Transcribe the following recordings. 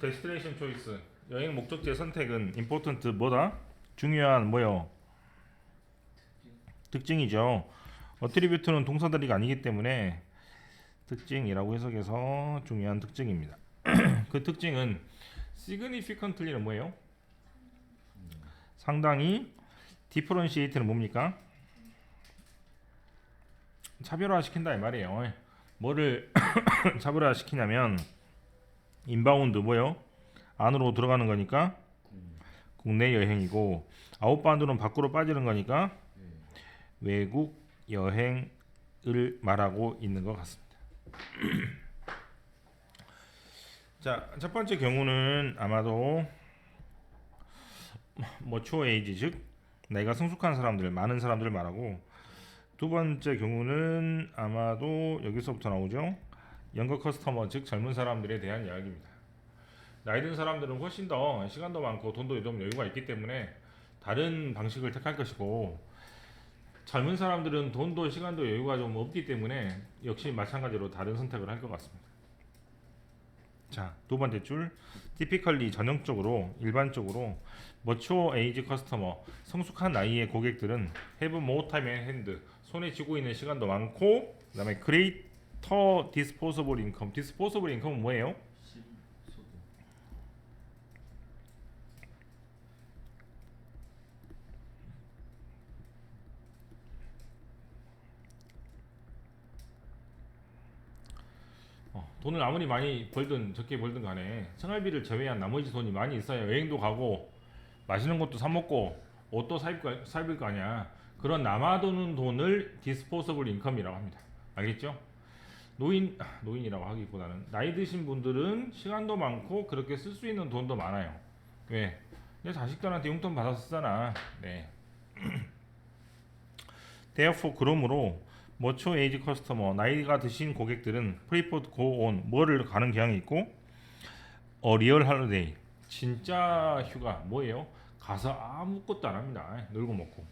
데스티네이션 초이스 여행 목적지의 선택은 important 뭐다? 중요한 뭐요? 특징이죠. 어트리뷰트는 동사다리가 아니기 때문에 특징이라고 해석해서 중요한 특징입니다. 그 특징은 significantly는 뭐예요? 상당히 differentiate는 뭡니까? 차별화시킨다 이 말이에요. 뭐를 차별화시키냐면 인바운드 뭐요? 안으로 들어가는 거니까 국내 여행이고 아웃바운드는 밖으로 빠지는 거니까 외국 여행을 말하고 있는 것 같습니다. 자, 첫 번째 경우는 아마도 mature age 즉 나이가 성숙한 사람들, 많은 사람들을 말하고 두 번째 경우는 아마도 여기서부터 나오죠. 영거 커스터머 즉 젊은 사람들에 대한 이야기입니다. 나이 든 사람들은 훨씬 더 시간도 많고 돈도 좀 여유가 있기 때문에 다른 방식을 택할 것이고 젊은 사람들은 돈도 시간도 여유가 좀 없기 때문에 역시 마찬가지로 다른 선택을 할 것 같습니다. 자, 두 번째 줄 typically 전형적으로 일반적으로 mature age customer 성숙한 나이의 고객들은 have more time and hand 손에 쥐고 있는 시간도 많고 그 다음에 greater disposable income disposable income은 뭐예요? 돈을 아무리 많이 벌든 적게 벌든 간에 생활비를 제외한 나머지 돈이 많이 있어야 여행도 가고 맛있는 것도 사 먹고 옷도 사입을 거 아니야. 그런 남아도는 돈을 디스포서블 인컴이라고 합니다. 알겠죠? 노인이라고 하기보다는 나이 드신 분들은 시간도 많고 그렇게 쓸 수 있는 돈도 많아요. 왜? 내 자식들한테 용돈 받아서 쓰잖아. 네. therefore 그러므로 mature age customer 나이가 드신 고객들은 prefer to go on 뭐를 가는 경향이 있고 a real holiday 진짜 휴가 뭐예요? 가서 아무것도 안 합니다. 놀고 먹고.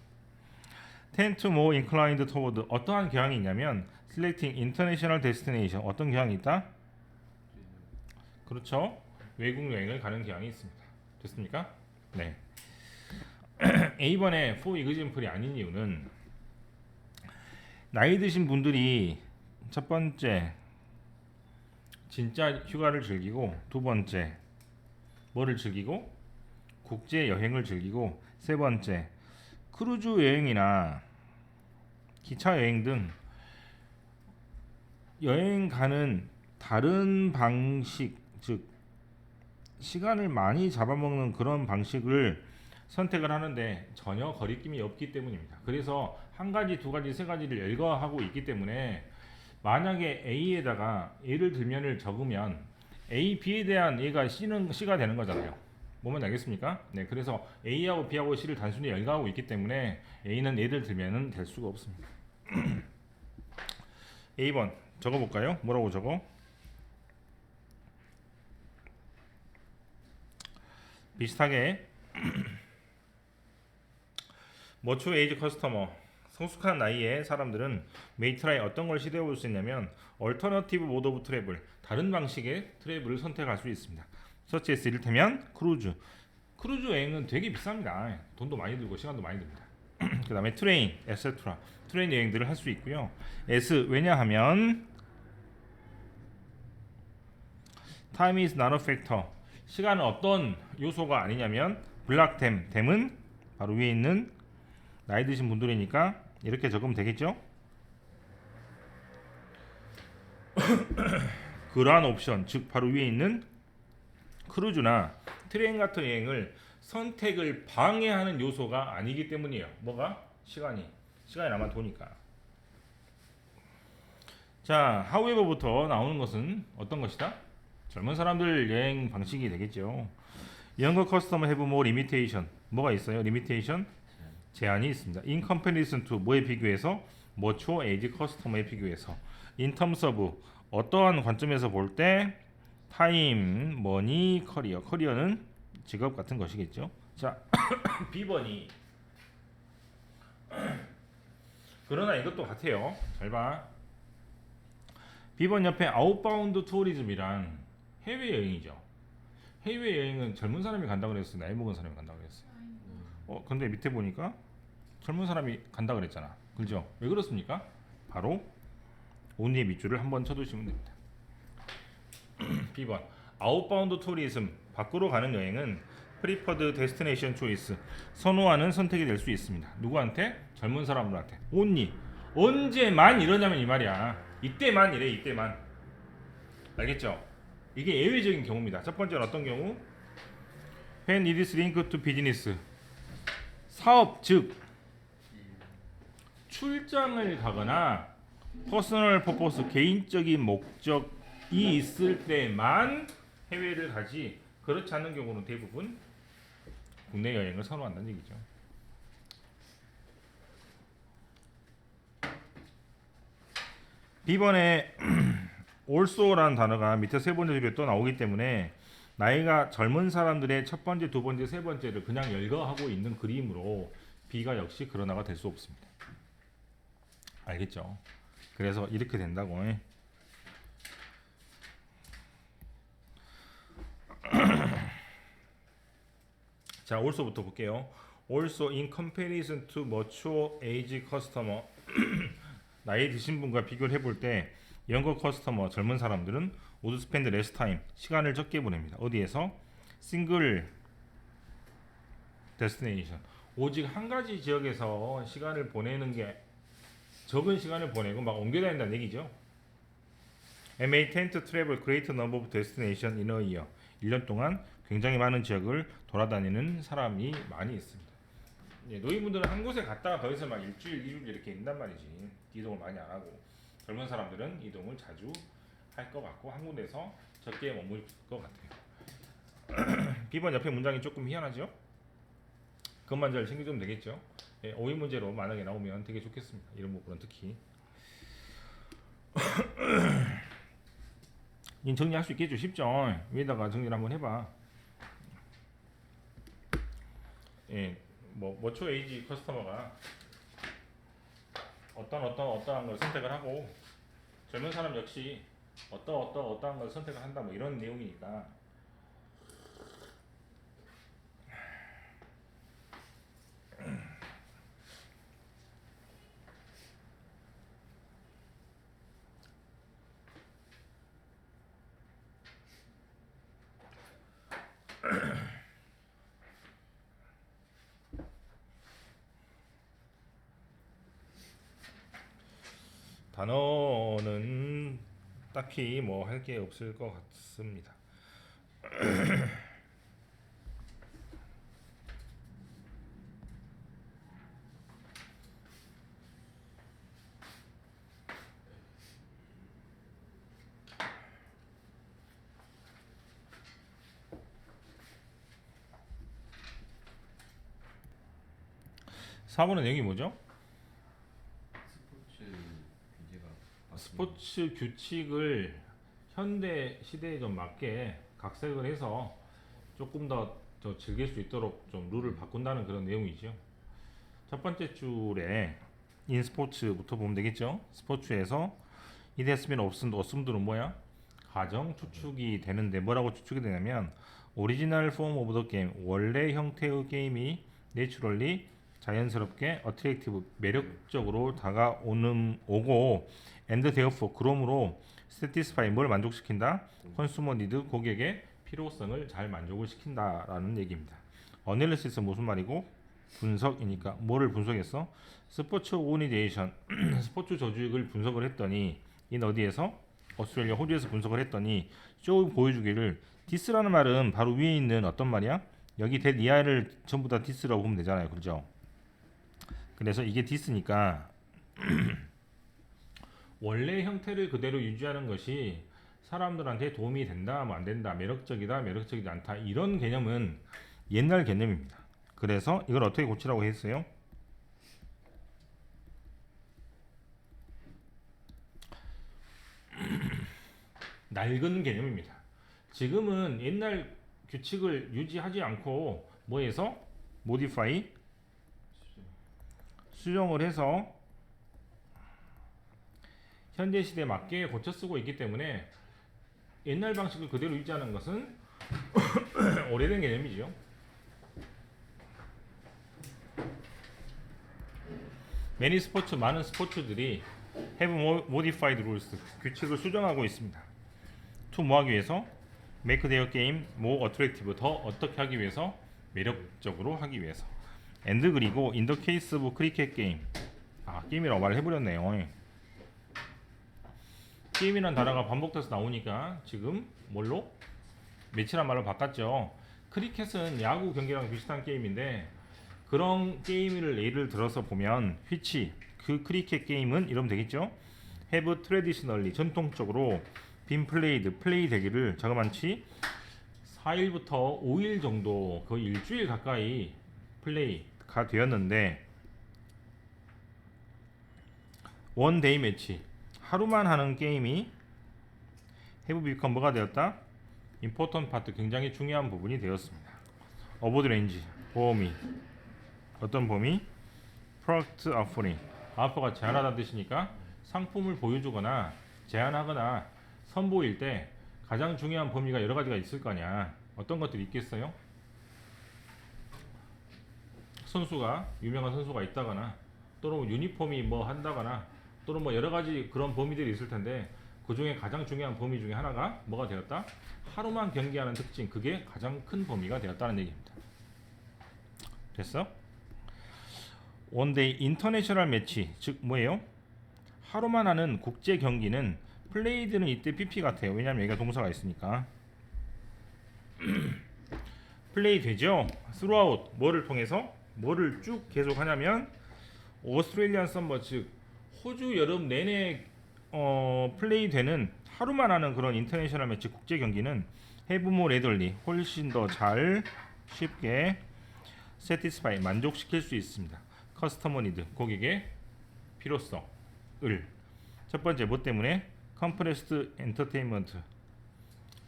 tend to more inclined toward 어떠한 경향이 있냐면 selecting international destination 어떤 경향이 있다? 그렇죠. 외국 여행을 가는 경향이 있습니다. 됐습니까? 네. A번에 for example이 아닌 이유는 나이 드신 분들이 첫 번째 진짜 휴가를 즐기고 두 번째 뭐를 즐기고 국제 여행을 즐기고 세 번째 크루즈 여행이나 기차 여행 등 여행 가는 다른 방식 즉 시간을 많이 잡아먹는 그런 방식을 선택을 하는데 전혀 거리낌이 없기 때문입니다. 그래서 한 가지, 두 가지, 세 가지를 열거하고 있기 때문에 만약에 A에다가 예를 들면을 적으면 A, B에 대한 얘가 C가 되는 거잖아요. 뭐면 알겠습니까? 네, 그래서 A하고 B하고 C를 단순히 열거하고 있기 때문에 A는 예를 들면은 될 수가 없습니다. A번 적어볼까요? 뭐라고 적어? 비슷하게 mature age customer 성숙한 나이의 사람들은 may try 어떤 걸 시도해 볼 수 있냐면 alternative mode of travel 다른 방식의 트래블을 선택할 수 있습니다. such as 이를테면 크루즈 여행은 되게 비쌉니다. 돈도 많이 들고 시간도 많이 듭니다. 그 다음에 트레인, etc. 트레인 여행들을 할 수 있고요. S 왜냐하면 time is not a factor 시간은 어떤 요소가 아니냐면 댐은 바로 위에 있는 나이 드신 분들이니까 이렇게 적으면 되겠죠? 그러한 옵션 즉 바로 위에 있는 크루즈나 트레인 같은 여행을 선택을 방해하는 요소가 아니기 때문이에요. 뭐가? 시간이 남아 도니까. 자, however부터 나오는 것은 어떤 것이다? 젊은 사람들 여행 방식이 되겠죠. younger customer have more limitation. 뭐가 있어요? limitation? 제한이 있습니다. in comparison to 뭐에 비교해서? mature age customer에 비교해서. in terms of 어떠한 관점에서 볼 때 time, money, career. 커리어는 직업 같은 것이겠죠. 자, B번이 그러나 이것도 같아요. 잘 봐. B번 옆에 아웃바운드 투어리즘이란 해외여행이죠. 해외 여행은 젊은 사람이 간다고 그랬어, 나이 먹은 사람이 간다고 그랬어? 근데 밑에 보니까 젊은 사람이 간다 그랬잖아. 그죠? 왜 그렇습니까? 바로 온리의 밑줄을 한번 쳐두시면 됩니다. B번 아웃바운드 투리즘 밖으로 가는 여행은 프리퍼드 데스티네이션 초이스 선호하는 선택이 될 수 있습니다. 누구한테? 젊은 사람들한테. 온리 언제만 이러냐면 이 말이야. 이때만 이래, 이때만. 알겠죠? 이게 예외적인 경우입니다. 첫 번째는 어떤 경우? When it is linked to business 사업 즉 출장을 가거나 퍼스널 퍼포스 개인적인 목적이 있을 때만 해외를 가지, 그렇지 않은 경우는 대부분 국내 여행을 선호한다는 얘기죠. B번에 also라는 단어가 밑에 세 번째 줄에 또 나오기 때문에 나이가 젊은 사람들의 첫 번째, 두 번째, 세 번째를 그냥 열거하고 있는 그림으로 B가 역시 그러나가 될 수 없습니다. 알겠죠? 그래서 이렇게 된다고. 자, also부터 볼게요. Also in comparison to mature age customer 나이 드신 분과 비교를 해볼 때 younger customer 젊은 사람들은 would spend less time 시간을 적게 보냅니다. 어디에서? single destination 오직 한 가지 지역에서 시간을 보내는 게 적은 시간을 보내고 막 옮겨 다닌다는 얘기죠. and may tend to travel great number of destination in a year 1년 동안 굉장히 많은 지역을 돌아다니는 사람이 많이 있습니다. 예, 노인분들은 한 곳에 갔다가 거기서 막 일주일, 2주 이렇게 있단 말이지. 이동을 많이 안 하고 젊은 사람들은 이동을 자주 할 것 같고 한 군데서 적게 머물 것 같아요. B번 옆에 문장이 조금 희한하죠? 그것만 잘 챙겨주면 되겠죠? 예, 오인 문제로 만약에 나오면 되게 좋겠습니다. 이런 부분은 특히 정리할 수 있겠죠? 쉽죠? 위에다가 정리를 한번 해봐. 예, 머추어 에이지 커스터머가 어떠한 걸 선택을 하고 젊은 사람 역시 어떠한 걸 선택을 한다 뭐 이런 내용이니까 단어는 딱히 뭐 할 게 없을 것 같습니다. 4번의 내용이 뭐죠? 스포츠 규칙을 현대 시대에 좀 맞게 각색을 해서 조금 더 즐길 수 있도록 좀 룰을 바꾼다는 그런 내용이죠. 첫 번째 줄에 in 스포츠부터 보면 되겠죠. 스포츠에서 it has been assumed,는 뭐야? 가정 추측이 되는데 뭐라고 추측이 되냐면 오리지널 폼 오브 더 게임 원래 형태의 게임이 내추럴리 자연스럽게 어트랙티브 매력적으로 오고 and therefore 그러므로 satisfy 뭘 만족시킨다? 컨슈머 니드 고객의 필요성을 잘 만족을 시킨다라는 얘기입니다. 어널리시스 무슨 말이고? 분석이니까 뭐를 분석했어? 스포츠 오니데이션 스포츠 저주익을 분석을 했더니 이 어디에서? 오스트레일리아 호주에서 분석을 했더니 쭉 보여주기를 디스라는 말은 바로 위에 있는 어떤 말이야? 여기 대 이하를 전부 다 디스라고 보면 되잖아요. 그렇죠? 그래서 이게 디스니까 원래 형태를 그대로 유지하는 것이 사람들한테 도움이 된다, 뭐 안 된다, 매력적이다, 매력적이지 않다 이런 개념은 옛날 개념입니다. 그래서 이걸 어떻게 고치라고 했어요? 낡은 개념입니다. 지금은 옛날 규칙을 유지하지 않고 뭐해서 modify 수정을 해서 현대 시대에 맞게 고쳐 쓰고 있기 때문에 옛날 방식을 그대로 유지하는 것은 오래된 개념이죠. Many 스포츠, 많은 스포츠들이 have modified rules, 규칙을 수정하고 있습니다. to 뭐 하기 위해서? make their game more attractive, 더 어떻게 하기 위해서? 매력적으로 하기 위해서. and 그리고 in the case of cricket game, 게임이라고 말을 해버렸네요. 게임이란 단어가 반복돼서 나오니까 지금 뭘로? 매치란 말로 바꿨죠. 크리켓은 야구 경기랑 비슷한 게임인데 그런 게임을 예를 들어서 보면 which, 그 크리켓 게임은 이러면 되겠죠. have traditionally, 전통적으로 been played, 플레이 되기를 자그만치 4일부터 5일 정도, 거의 일주일 가까이 플레이가 되었는데 원데이 매치, 하루만 하는 게임이 have become 뭐가 되었다? important part, 굉장히 중요한 부분이 되었습니다. 어보드 레인지, 범위, 어떤 범위? product offering, offer가 제한하다는 뜻이니까 상품을 보여주거나 제한하거나 선보일 때 가장 중요한 범위가 여러 가지가 있을 거냐. 어떤 것들이 있겠어요? 선수가, 유명한 선수가 있다거나 또는 유니폼이 뭐 한다거나 또는 뭐 여러 가지 그런 범위들이 있을 텐데 그 중에 가장 중요한 범위 중에 하나가 뭐가 되었다? 하루만 경기하는 특징, 그게 가장 큰 범위가 되었다는 얘기입니다. 됐어? 원데이 인터내셔널 매치, 즉 뭐예요? 하루만 하는 국제 경기는 플레이드는 이때 PP 같아요. 왜냐면 여기가 동사가 있으니까. 플레이 되죠? throughout, 뭐를 통해서? 뭐를 쭉 계속 하냐면 오스트레일리안 썸머, 즉 호주 여름 내내 플레이 되는 하루만 하는 그런 인터내셔널 매치 국제 경기는 have more readily, 훨씬 더 잘 쉽게 satisfy, 만족시킬 수 있습니다. customer need, 고객의 필요성을. 첫 번째 뭐 때문에? compressed entertainment,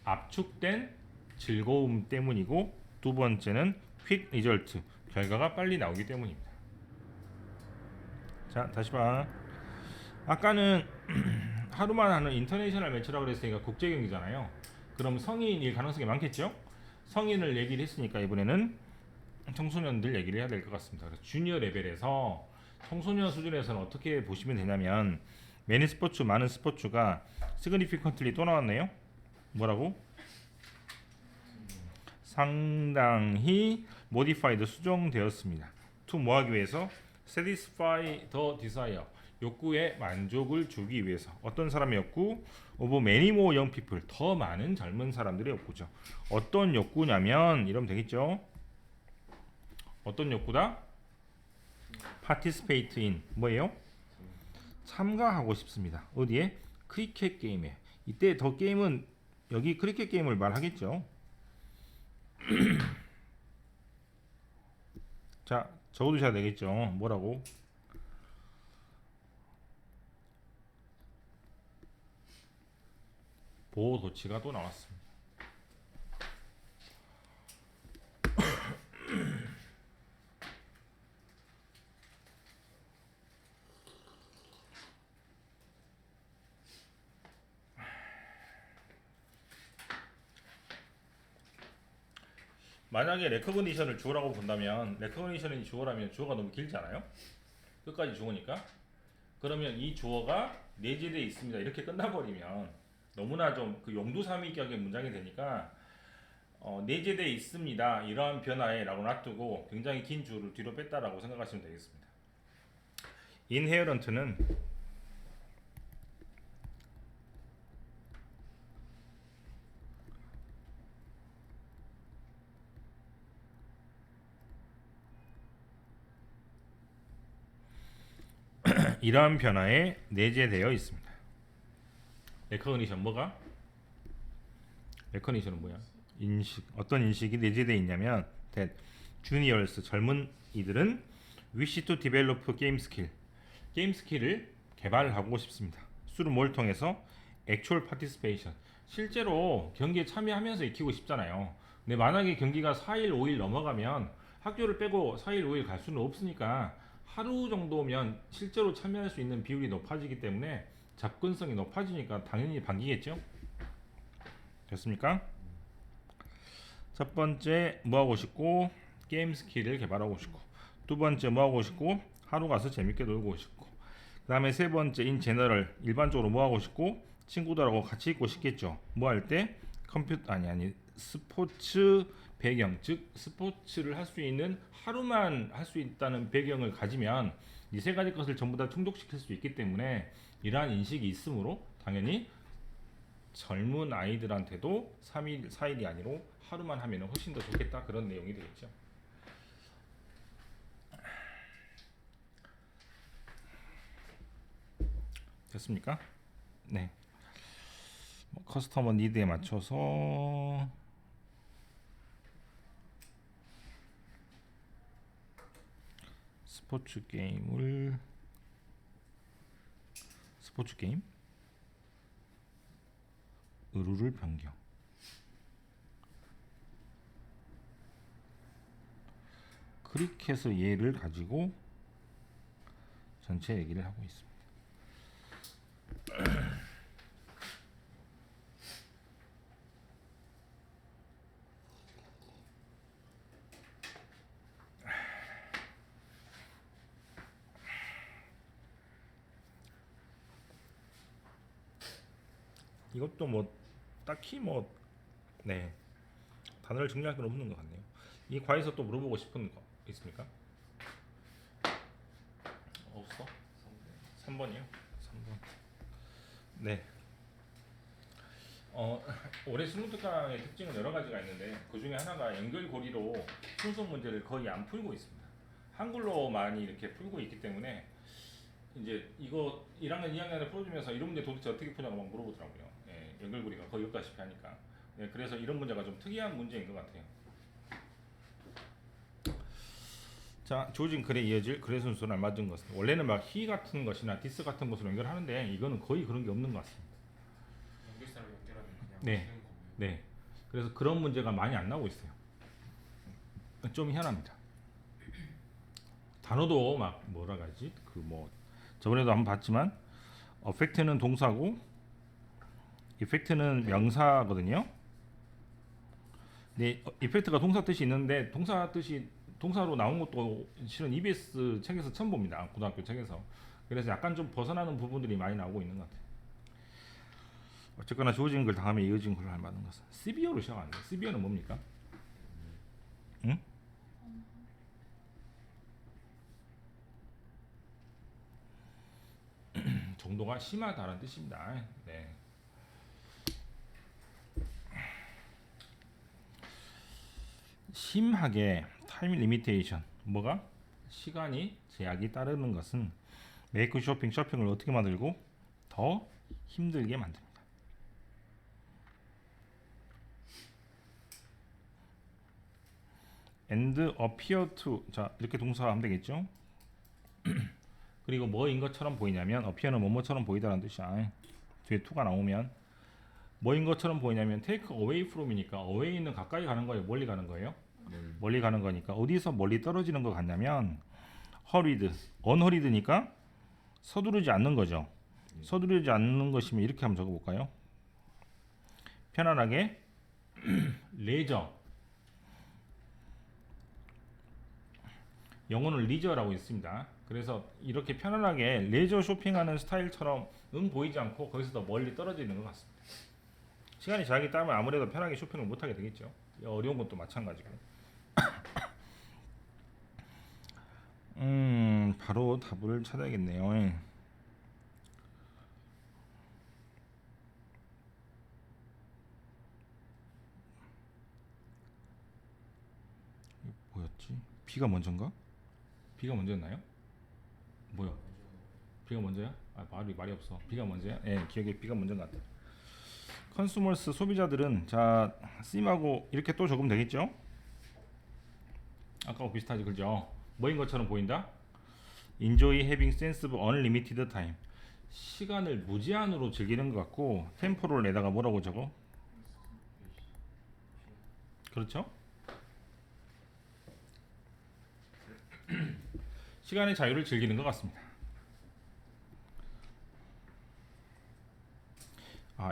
압축된 즐거움 때문이고, 두 번째는 quick result, 결과가 빨리 나오기 때문입니다. 자, 다시 봐. 아까는 하루만 하는 인터내셔널 매치라고 그랬으니까 국제 경기잖아요. 그럼 성인일 가능성이 많겠죠? 성인을 얘기를 했으니까 이번에는 청소년들 얘기를 해야 될 것 같습니다. 그래서 주니어 레벨에서 청소년 수준에서는 어떻게 보시면 되냐면 매니 스포츠, 많은 스포츠가 significantly 또 나왔네요. 뭐라고? 상당히 modified, 수정되었습니다. to 뭐 하기 위해서? satisfy the desire, 욕구의 만족을 주기 위해서. 어떤 사람의 욕구? of many more young people, 더 많은 젊은 사람들의 욕구죠. 어떤 욕구냐면 이러면 되겠죠. 어떤 욕구다? participate in, 뭐예요? 참가하고 싶습니다. 어디에? 크리켓 게임에. 이때 더 게임은 여기 크리켓 게임을 말하겠죠. 자, 적어두셔야 되겠죠. 뭐라고? 보호 조치가 또 나왔습니다. 만약에 레커그니션을 주어라고 본다면, 레커그니션이 주어라면 주어가 너무 길지 않아요? 끝까지 주어니까. 그러면 이 주어가 내재되어 있습니다, 이렇게 끝나버리면 너무나 좀 그 용두사미격의 문장이 되니까 내재되어 있습니다, 이러한 변화에 라고 놔두고 굉장히 긴 줄을 뒤로 뺐다라고 생각하시면 되겠습니다. inherent는 이러한 변화에 내재되어 있습니다. 레커그니션 뭐가? 레커니션은 뭐야? 인식. 어떤 인식이 내재되어 있냐면 that juniors, 젊은 이들은 wish to develop game skill, 게임 스킬을 개발하고 싶습니다. 수를 뭘 통해서? actual participation, 실제로 경기에 참여하면서 익히고 싶잖아요. 근데 만약에 경기가 4일 5일 넘어가면 학교를 빼고 4일 5일 갈 수는 없으니까 하루 정도면 실제로 참여할 수 있는 비율이 높아지기 때문에 접근성이 높아지니까 당연히 반기겠죠. 됐습니까? 첫 번째 뭐 하고 싶고 게임 스킬을 개발하고 싶고, 두 번째 뭐 하고 싶고 하루 가서 재밌게 놀고 싶고, 그 다음에 세 번째 인 제너럴 일반적으로 뭐 하고 싶고 친구들하고 같이 있고 싶겠죠. 뭐 할 때 컴퓨터 아니 스포츠 배경, 즉 스포츠를 할 수 있는 하루만 할 수 있다는 배경을 가지면 이 세 가지 것을 전부 다 충족시킬 수 있기 때문에 이러한 인식이 있으므로 당연히 젊은 아이들한테도 3일, 4일이 아니로 하루만 하면 훨씬 더 좋겠다, 그런 내용이 되겠죠. 됐습니까? 네. 커스터머 니드에 맞춰서 스포츠 게임 룰을 변경. 크리켓의 예를 가지고 전체 얘기를 하고 있습니다. 이것도 뭐 딱히 네, 단어를 정리할 건 없는 것 같네요. 이 과에서 또 물어보고 싶은 거 있습니까? 없어? 3번이요? 3번. 네. 올해 스무트강의 특징은 여러 가지가 있는데 그 중에 하나가 연결고리로 순서 문제를 거의 안 풀고 있습니다. 한글로 많이 이렇게 풀고 있기 때문에 이제 이거 1학년, 2학년에 풀어주면서 이런 문제 도대체 어떻게 푸냐고 막 물어보더라고요. 예, 연결고리가 거의 없다시피 하니까. 예, 그래서 이런 문제가 좀 특이한 문제인 것 같아요. 자, 주어진 글에 이어질 글의 순서는 알맞은 것은, 원래는 막 he 같은 것이나 this 같은 것으로 연결하는데 이거는 거의 그런 게 없는 것 같습니다. 연결사를 연결하면 그냥 네. 되는 거고요. 네. 그래서 그런 문제가 많이 안 나오고 있어요. 좀 희한합니다. 단어도 막 뭐라 가지? 저번에도 한번 봤지만 affect는 동사고 effect는 명사거든요. 네, effect가 동사 뜻이 있는데 동사 뜻이 동사로 나온 것도 실은 EBS 책에서 처음 봅니다. 고등학교 책에서. 그래서 약간 좀 벗어나는 부분들이 많이 나오고 있는 것 같아요. 어쨌거나 주어진 글 다음에 이어진 글로 할 만한 것은 CBO로 시작하는데, CBO는 뭡니까? 응? 정도가 심하다는 뜻입니다. 네. 심하게 타임 리미테이션, 뭐가? 시간이 제약이 따르는 것은 메이크 쇼핑을 어떻게 만들고 더 힘들게 만듭니다. and appear to, 자 이렇게 동사가 하면 되겠죠. 그리고 뭐인 것처럼 보이냐면 appear는 뭐뭐처럼 보이다라는 뜻이야. 뒤에 to가 나오면 뭐인 것처럼 보이냐면 take away from이니까 away는 가까이 가는 거예요, 멀리 가는 거예요? 멀리 가는 거니까 어디서 멀리 떨어지는 것 같냐면 hurried, unhurried니까 서두르지 않는 거죠. 서두르지 않는 것이면 이렇게 한번 적어볼까요? 편안하게 레저, 영어는 리저라고 있습니다. 그래서 이렇게 편안하게 레저 쇼핑하는 스타일처럼 보이지 않고 거기서 더 멀리 떨어지는 것 같습니다. 시간이 자기 따면 아무래도 편하게 쇼핑을 못하게 되겠죠. 어려운 것도 마찬가지고. 바로 답을 찾아야겠네요. 뭐였지? B가 먼저인가? B가 먼저였나요? 뭐야? B가 먼저야? 말이 없어. B가 먼저야? 예, 기억에 B가 먼저인 것 같아요. 컨슈머스, 소비자들은, 자 C하고 이렇게 또 적으면 되겠죠? 아까하고 비슷하지, 그죠? 뭐인 것처럼 보인다? Enjoy having sense of unlimited time. 시간을 무제한으로 즐기는 것 같고, 템포를 내다가 뭐라고 적어? 그렇죠? 시간의 자유를 즐기는 것 같습니다.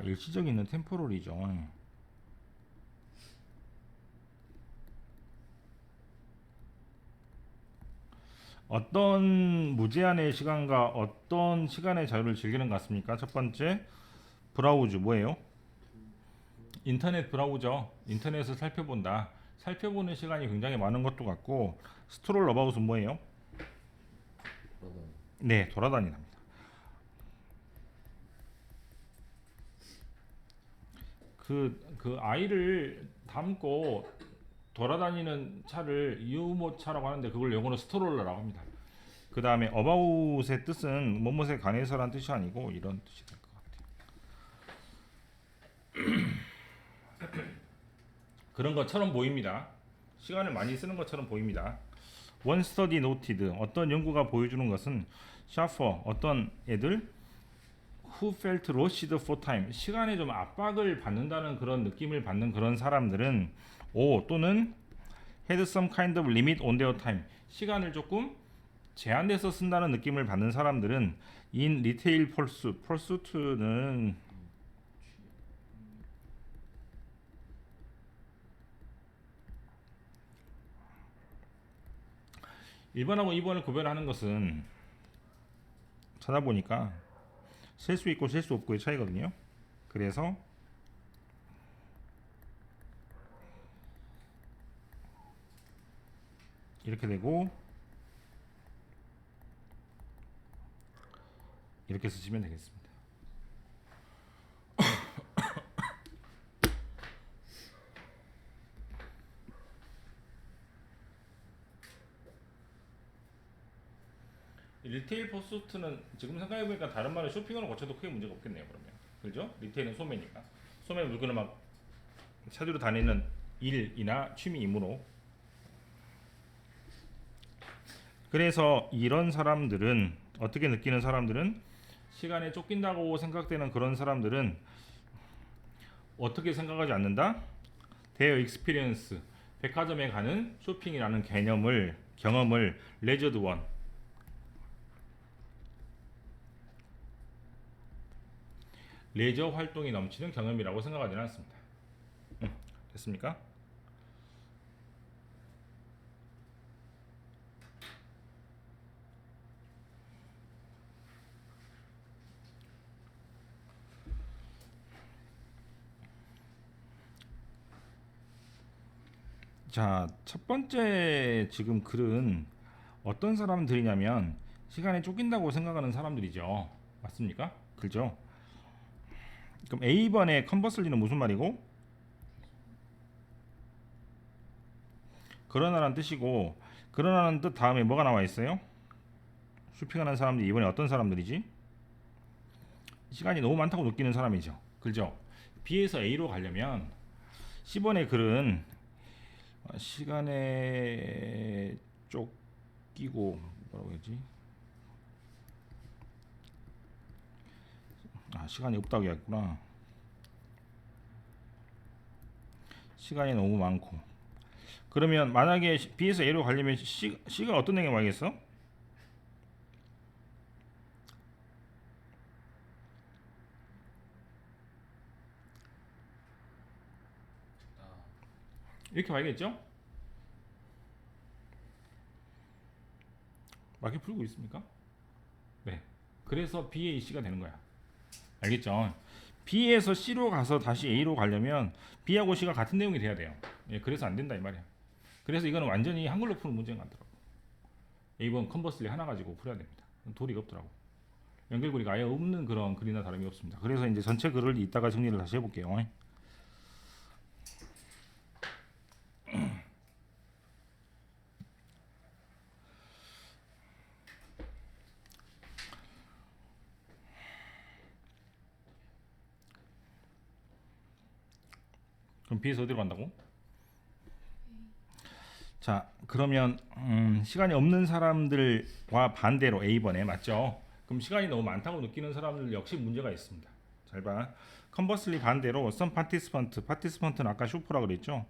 일시적인 템포럴이죠. 어떤 무제한의 시간과 어떤 시간의 자유를 즐기는 것 같습니까? 첫 번째 브라우즈 뭐예요? 인터넷 브라우저. 인터넷을 살펴본다. 살펴보는 시간이 굉장히 많은 것도 같고 스트롤 어바웃은 뭐예요? 네, 돌아다니다. 그 아이를 담고 돌아다니는 차를 유모차라고 하는데 그걸 영어로 스트롤러라고 합니다. 그 다음에 about의 뜻은 뭐뭇에 관해서란 뜻이 아니고 이런 뜻이 될 것 같아요. 그런 것처럼 보입니다. 시간을 많이 쓰는 것처럼 보입니다. One study noted 어떤 연구가 보여주는 것은 샤퍼 어떤 애들 who felt rushed for time 시간에 좀 압박을 받는다는 그런 느낌을 받는 그런 사람들은 또는 had some kind of limit on their time 시간을 조금 제한돼서 쓴다는 느낌을 받는 사람들은 in retail pursuit는 (1번하고) (2번을) 구별하는 것은 찾아보니까 셀 수 있고 셀 수 없고의 차이거든요. 그래서 이렇게 되고 이렇게 쓰시면 되겠습니다. 리테일 퍼스트는 지금 생각해보니까 다른 말은 쇼핑으로 고쳐도 크게 문제가 없겠네요. 그러면 그죠? 리테일은 소매니까 소매 물건을 막 찾으러 다니는 일이나 취미이므로 그래서 이런 사람들은 어떻게 느끼는 사람들은 시간에 쫓긴다고 생각되는 그런 사람들은 어떻게 생각하지 않는다? their experience 백화점에 가는 쇼핑이라는 경험을 leisured one 레저 활동이 넘치는 경험이라고 생각하지는 않습니다. 됐습니까? 자, 첫 번째 지금 글은 어떤 사람들이냐면 시간에 쫓긴다고 생각하는 사람들이죠. 맞습니까? 그죠? 그럼 A번의 컨버슬리는 무슨 말이고? 그러나라는 뜻이고 그러나라는 뜻 다음에 뭐가 나와 있어요? 쇼핑하는 사람들이 이번에 어떤 사람들이지? 시간이 너무 많다고 느끼는 사람이죠. 그죠? B에서 A로 가려면 C번의 글은 시간에 쫓기고 뭐라고 해야지? 시간이 없다고 했구나. 시간이 너무 많고 그러면 만약에 B에서 A로 가려면 C가 어떤 내용이 와야겠어? 이렇게 와야겠죠? 맞게 풀고 있습니까? 네. 그래서 B의 C가 되는 거야. 알겠죠? B에서 C로 가서 다시 A로 가려면 B하고 C가 같은 내용이 돼야 돼요. 예, 그래서 안 된다 이 말이야. 그래서 이거는 완전히 한글로 푸는 문제가 안 더라고. A번 컨버슬리 하나 가지고 풀어야 됩니다. 도리가 없더라고. 연결고리가 아예 없는 그런 글이나 다름이 없습니다. 그래서 이제 전체 글을 이따가 정리를 다시 해볼게요. 그럼 B에서 어디로 간다고? 자, 그러면 시간이 없는 사람들과 반대로 A번에 맞죠? 그럼 시간이 너무 많다고 느끼는 사람들 역시 문제가 있습니다. 잘 봐. 컨버슬리 반대로 some participant는 아까 쇼퍼라 그랬죠?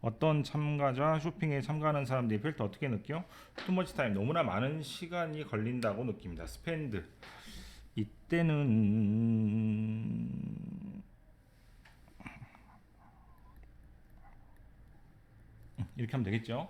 어떤 참가자 쇼핑에 참가하는 사람들이 필터 어떻게 느껴? too much time 너무나 많은 시간이 걸린다고 느낍니다. spend 이때는 이렇게 하면 되겠죠?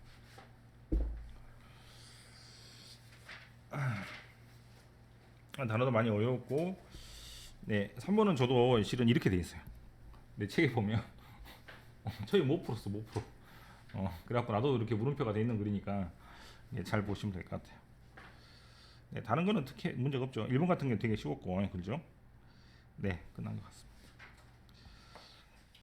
단어도 많이 어려웠고, 네, 3번은 저도 실은 이렇게 돼 있어요. 내 책에 보면 저희 못 풀었어, 못 풀어. 그래갖고 나도 이렇게 물음표가 돼 있는 글이니까 예, 잘 보시면 될 것 같아요. 네, 다른 거는 특히 문제가 없죠. 1번 같은 게 되게 쉬웠고, 그죠? 네, 끝난 것 같습니다.